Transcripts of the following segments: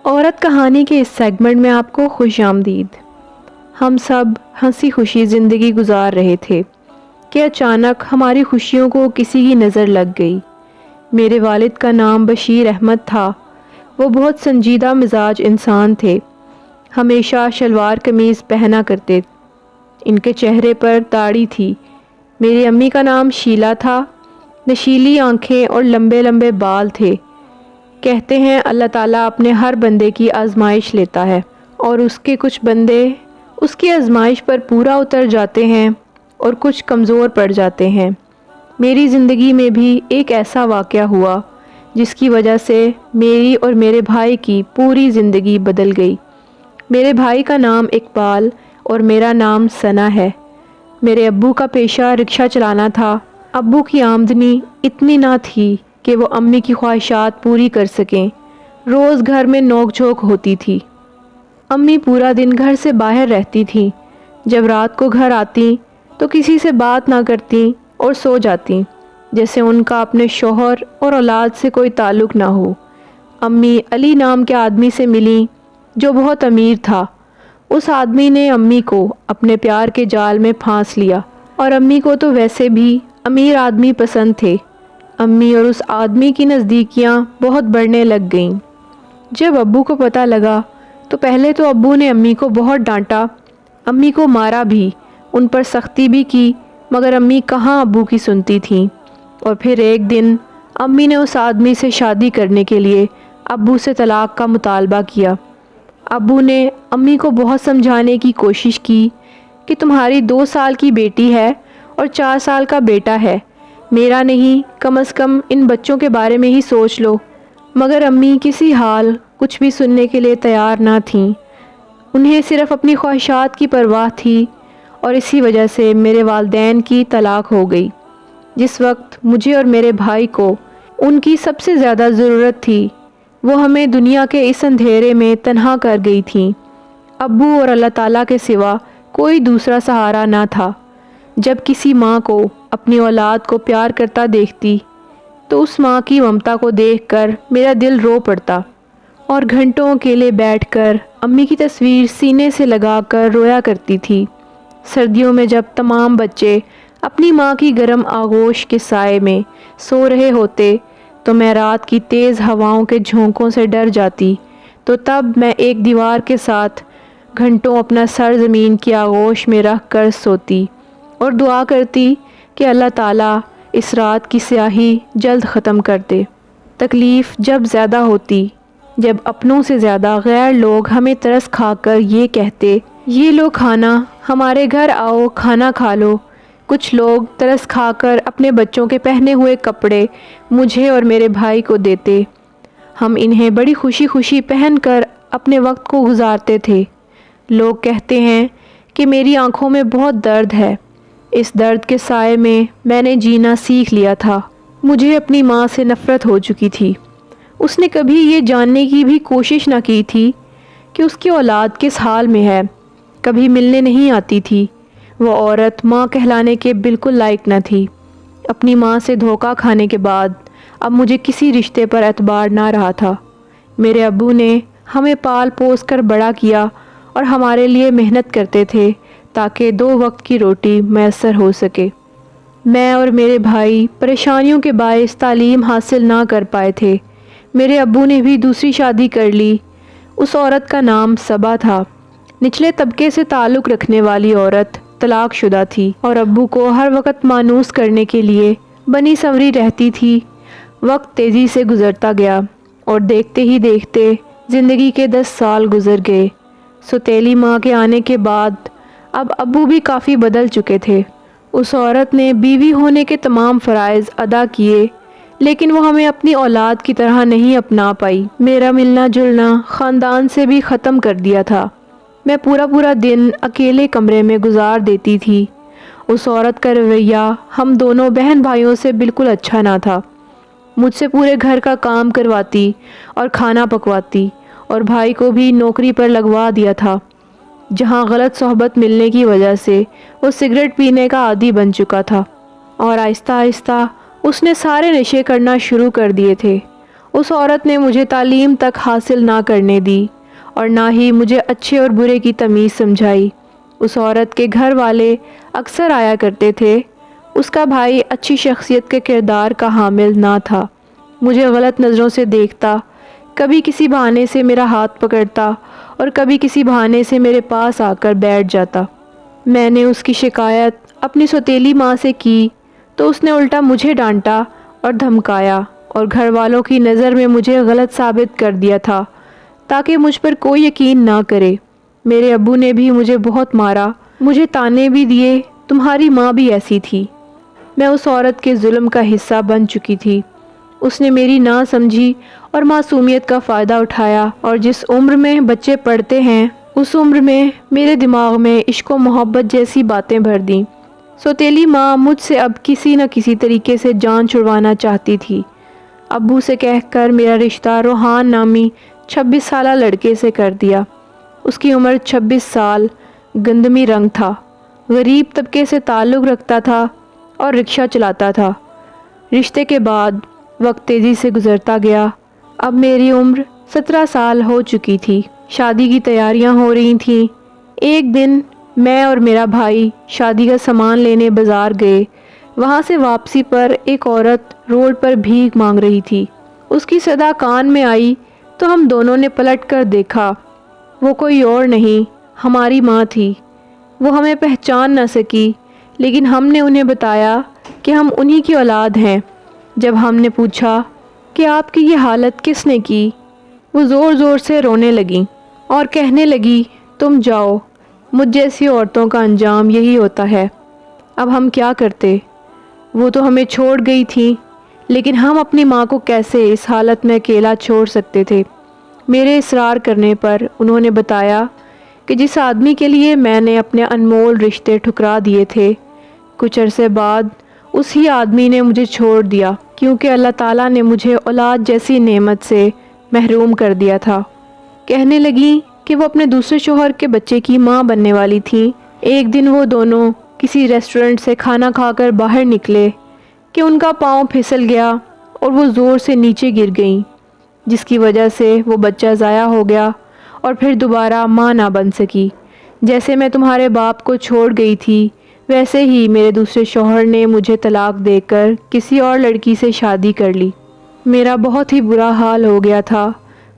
عورت کہانی کے اس سیگمنٹ میں آپ کو خوش آمدید۔ ہم سب ہنسی خوشی زندگی گزار رہے تھے کہ اچانک ہماری خوشیوں کو کسی کی نظر لگ گئی۔ میرے والد کا نام بشیر احمد تھا۔ وہ بہت سنجیدہ مزاج انسان تھے، ہمیشہ شلوار قمیض پہنا کرتے۔ ان کے چہرے پر داڑھی تھی۔ میری امی کا نام شیلا تھا۔ نشیلی آنکھیں اور لمبے لمبے بال تھے۔ کہتے ہیں اللہ تعالیٰ اپنے ہر بندے کی آزمائش لیتا ہے اور اس کے کچھ بندے اس کی آزمائش پر پورا اتر جاتے ہیں اور کچھ کمزور پڑ جاتے ہیں۔ میری زندگی میں بھی ایک ایسا واقعہ ہوا جس کی وجہ سے میری اور میرے بھائی کی پوری زندگی بدل گئی۔ میرے بھائی کا نام اقبال اور میرا نام ثنا ہے۔ میرے ابو کا پیشہ رکشہ چلانا تھا۔ ابو کی آمدنی اتنی نہ تھی کہ وہ امی کی خواہشات پوری کر سکیں۔ روز گھر میں نوک جھوک ہوتی تھی۔ امی پورا دن گھر سے باہر رہتی تھیں۔ جب رات کو گھر آتی تو کسی سے بات نہ کرتی اور سو جاتی، جیسے ان کا اپنے شوہر اور اولاد سے کوئی تعلق نہ ہو۔ امی علی نام کے آدمی سے ملیں جو بہت امیر تھا۔ اس آدمی نے امی کو اپنے پیار کے جال میں پھانس لیا اور امی کو تو ویسے بھی امیر آدمی پسند تھے۔ امی اور اس آدمی کی نزدیکیاں بہت بڑھنے لگ گئیں۔ جب ابو کو پتہ لگا تو پہلے تو ابو نے امی کو بہت ڈانٹا، امی کو مارا بھی، ان پر سختی بھی کی، مگر امی کہاں ابو کی سنتی تھیں۔ اور پھر ایک دن امی نے اس آدمی سے شادی کرنے کے لیے ابو سے طلاق کا مطالبہ کیا۔ ابو نے امی کو بہت سمجھانے کی کوشش کی کہ تمہاری 2 سال کی بیٹی ہے اور 4 سال کا بیٹا ہے، میرا نہیں، کم از کم ان بچوں کے بارے میں ہی سوچ لو۔ مگر امی کسی حال کچھ بھی سننے کے لیے تیار نہ تھیں۔ انہیں صرف اپنی خواہشات کی پرواہ تھی اور اسی وجہ سے میرے والدین کی طلاق ہو گئی۔ جس وقت مجھے اور میرے بھائی کو ان کی سب سے زیادہ ضرورت تھی، وہ ہمیں دنیا کے اس اندھیرے میں تنہا کر گئی تھیں۔ ابو اور اللہ تعالیٰ کے سوا کوئی دوسرا سہارا نہ تھا۔ جب کسی ماں کو اپنی اولاد کو پیار کرتا دیکھتی تو اس ماں کی ممتا کو دیکھ کر میرا دل رو پڑتا اور گھنٹوں اکیلے بیٹھ کر امی کی تصویر سینے سے لگا کر رویا کرتی تھی۔ سردیوں میں جب تمام بچے اپنی ماں کی گرم آغوش کے سائے میں سو رہے ہوتے تو میں رات کی تیز ہواؤں کے جھونکوں سے ڈر جاتی، تو تب میں ایک دیوار کے ساتھ گھنٹوں اپنا سر زمین کی آغوش میں رکھ کر سوتی اور دعا کرتی کہ اللہ تعالیٰ اس رات کی سیاہی جلد ختم کر دے۔ تکلیف جب زیادہ ہوتی، جب اپنوں سے زیادہ غیر لوگ ہمیں ترس کھا کر یہ کہتے، یہ لو کھانا، ہمارے گھر آؤ کھانا کھا لو۔ کچھ لوگ ترس کھا کر اپنے بچوں کے پہنے ہوئے کپڑے مجھے اور میرے بھائی کو دیتے۔ ہم انہیں بڑی خوشی خوشی پہن کر اپنے وقت کو گزارتے تھے۔ لوگ کہتے ہیں کہ میری آنکھوں میں بہت درد ہے۔ اس درد کے سائے میں نے جینا سیکھ لیا تھا۔ مجھے اپنی ماں سے نفرت ہو چکی تھی۔ اس نے کبھی یہ جاننے کی بھی کوشش نہ کی تھی کہ اس کی اولاد کس حال میں ہے۔ کبھی ملنے نہیں آتی تھی۔ وہ عورت ماں کہلانے کے بالکل لائق نہ تھی۔ اپنی ماں سے دھوکہ کھانے کے بعد اب مجھے کسی رشتے پر اعتبار نہ رہا تھا۔ میرے ابو نے ہمیں پال پوس کر بڑا کیا اور ہمارے لیے محنت کرتے تھے تاکہ 2 وقت کی روٹی میسر ہو سکے۔ میں اور میرے بھائی پریشانیوں کے باعث تعلیم حاصل نہ کر پائے تھے۔ میرے ابو نے بھی دوسری شادی کر لی۔ اس عورت کا نام صبا تھا۔ نچلے طبقے سے تعلق رکھنے والی عورت طلاق شدہ تھی اور ابو کو ہر وقت مانوس کرنے کے لیے بنی سنوری رہتی تھی۔ وقت تیزی سے گزرتا گیا اور دیکھتے ہی دیکھتے زندگی کے 10 سال گزر گئے۔ سوتیلی ماں کے آنے کے بعد اب ابو بھی کافی بدل چکے تھے۔ اس عورت نے بیوی ہونے کے تمام فرائض ادا کیے، لیکن وہ ہمیں اپنی اولاد کی طرح نہیں اپنا پائی۔ میرا ملنا جلنا خاندان سے بھی ختم کر دیا تھا۔ میں پورا دن اکیلے کمرے میں گزار دیتی تھی۔ اس عورت کا رویہ ہم دونوں بہن بھائیوں سے بالکل اچھا نہ تھا۔ مجھ سے پورے گھر کا کام کرواتی اور کھانا پکواتی، اور بھائی کو بھی نوکری پر لگوا دیا تھا، جہاں غلط صحبت ملنے کی وجہ سے وہ سگریٹ پینے کا عادی بن چکا تھا، اور آہستہ آہستہ اس نے سارے نشے کرنا شروع کر دیے تھے۔ اس عورت نے مجھے تعلیم تک حاصل نہ کرنے دی اور نہ ہی مجھے اچھے اور برے کی تمیز سمجھائی۔ اس عورت کے گھر والے اکثر آیا کرتے تھے۔ اس کا بھائی اچھی شخصیت کے کردار کا حامل نہ تھا، مجھے غلط نظروں سے دیکھتا، کبھی کسی بہانے سے میرا ہاتھ پکڑتا اور کبھی کسی بہانے سے میرے پاس آ کر بیٹھ جاتا۔ میں نے اس کی شکایت اپنی سوتیلی ماں سے کی تو اس نے الٹا مجھے ڈانٹا اور دھمکایا اور گھر والوں کی نظر میں مجھے غلط ثابت کر دیا تھا تاکہ مجھ پر کوئی یقین نہ کرے۔ میرے ابو نے بھی مجھے بہت مارا، مجھے تانے بھی دیے، تمہاری ماں بھی ایسی تھی۔ میں اس عورت کے ظلم کا حصہ بن چکی تھی۔ اس نے میری نہ سمجھی اور معصومیت کا فائدہ اٹھایا، اور جس عمر میں بچے پڑھتے ہیں اس عمر میں میرے دماغ میں عشق و محبت جیسی باتیں بھر دیں۔ سوتیلی ماں مجھ سے اب کسی نہ کسی طریقے سے جان چھڑوانا چاہتی تھی۔ ابو سے کہہ کر میرا رشتہ روحان نامی 26 سالہ لڑکے سے کر دیا۔ اس کی عمر 26 سال، گندمی رنگ تھا، غریب طبقے سے تعلق رکھتا تھا اور رکشہ چلاتا تھا۔ رشتے کے بعد وقت تیزی سے گزرتا گیا۔ اب میری عمر 17 سال ہو چکی تھی، شادی کی تیاریاں ہو رہی تھیں۔ ایک دن میں اور میرا بھائی شادی کا سامان لینے بازار گئے۔ وہاں سے واپسی پر ایک عورت روڈ پر بھیک مانگ رہی تھی۔ اس کی صدا کان میں آئی تو ہم دونوں نے پلٹ کر دیکھا۔ وہ کوئی اور نہیں، ہماری ماں تھی۔ وہ ہمیں پہچان نہ سکی، لیکن ہم نے انہیں بتایا کہ ہم انہی کی اولاد ہیں۔ جب ہم نے پوچھا کہ آپ کی یہ حالت کس نے کی، وہ زور زور سے رونے لگیں اور کہنے لگی، تم جاؤ، مجھ جیسی عورتوں کا انجام یہی ہوتا ہے۔ اب ہم کیا کرتے؟ وہ تو ہمیں چھوڑ گئی تھی، لیکن ہم اپنی ماں کو کیسے اس حالت میں اکیلا چھوڑ سکتے تھے؟ میرے اصرار کرنے پر انہوں نے بتایا کہ جس آدمی کے لیے میں نے اپنے انمول رشتے ٹھکرا دیے تھے، کچھ عرصے بعد اسی آدمی نے مجھے چھوڑ دیا، کیونکہ اللہ تعالیٰ نے مجھے اولاد جیسی نعمت سے محروم کر دیا تھا۔ کہنے لگی کہ وہ اپنے دوسرے شوہر کے بچے کی ماں بننے والی تھیں۔ ایک دن وہ دونوں کسی ریسٹورنٹ سے کھانا کھا کر باہر نکلے کہ ان کا پاؤں پھسل گیا اور وہ زور سے نیچے گر گئیں، جس کی وجہ سے وہ بچہ ضائع ہو گیا اور پھر دوبارہ ماں نہ بن سکی۔ جیسے میں تمہارے باپ کو چھوڑ گئی تھی، ویسے ہی میرے دوسرے شوہر نے مجھے طلاق دے کر کسی اور لڑکی سے شادی کر لی۔ میرا بہت ہی برا حال ہو گیا تھا،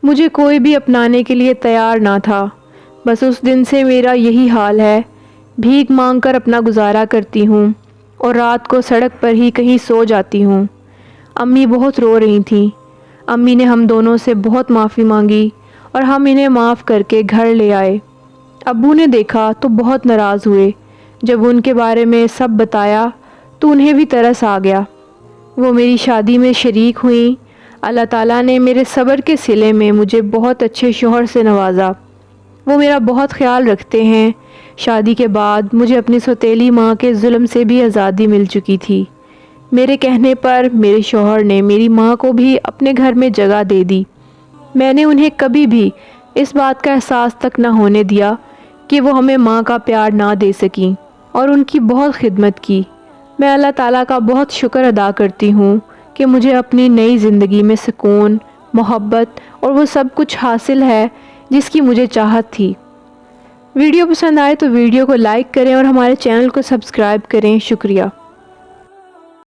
مجھے کوئی بھی اپنانے کے لیے تیار نہ تھا۔ بس اس دن سے میرا یہی حال ہے، بھیک مانگ کر اپنا گزارا کرتی ہوں اور رات کو سڑک پر ہی کہیں سو جاتی ہوں۔ امی بہت رو رہی تھیں۔ امی نے ہم دونوں سے بہت معافی مانگی اور ہم انہیں معاف کر کے گھر لے آئے۔ ابو نے دیکھا تو بہت ناراض ہوئے۔ جب ان کے بارے میں سب بتایا تو انہیں بھی ترس آ گیا۔ وہ میری شادی میں شریک ہوئیں۔ اللہ تعالیٰ نے میرے صبر کے صلے میں مجھے بہت اچھے شوہر سے نوازا۔ وہ میرا بہت خیال رکھتے ہیں۔ شادی کے بعد مجھے اپنی سوتیلی ماں کے ظلم سے بھی آزادی مل چکی تھی۔ میرے کہنے پر میرے شوہر نے میری ماں کو بھی اپنے گھر میں جگہ دے دی۔ میں نے انہیں کبھی بھی اس بات کا احساس تک نہ ہونے دیا کہ وہ ہمیں ماں کا پیار نہ دے سکیں، اور ان کی بہت خدمت کی۔ میں اللہ تعالیٰ کا بہت شکر ادا کرتی ہوں کہ مجھے اپنی نئی زندگی میں سکون، محبت اور وہ سب کچھ حاصل ہے جس کی مجھے چاہت تھی۔ ویڈیو پسند آئے تو ویڈیو کو لائک کریں اور ہمارے چینل کو سبسکرائب کریں۔ شکریہ۔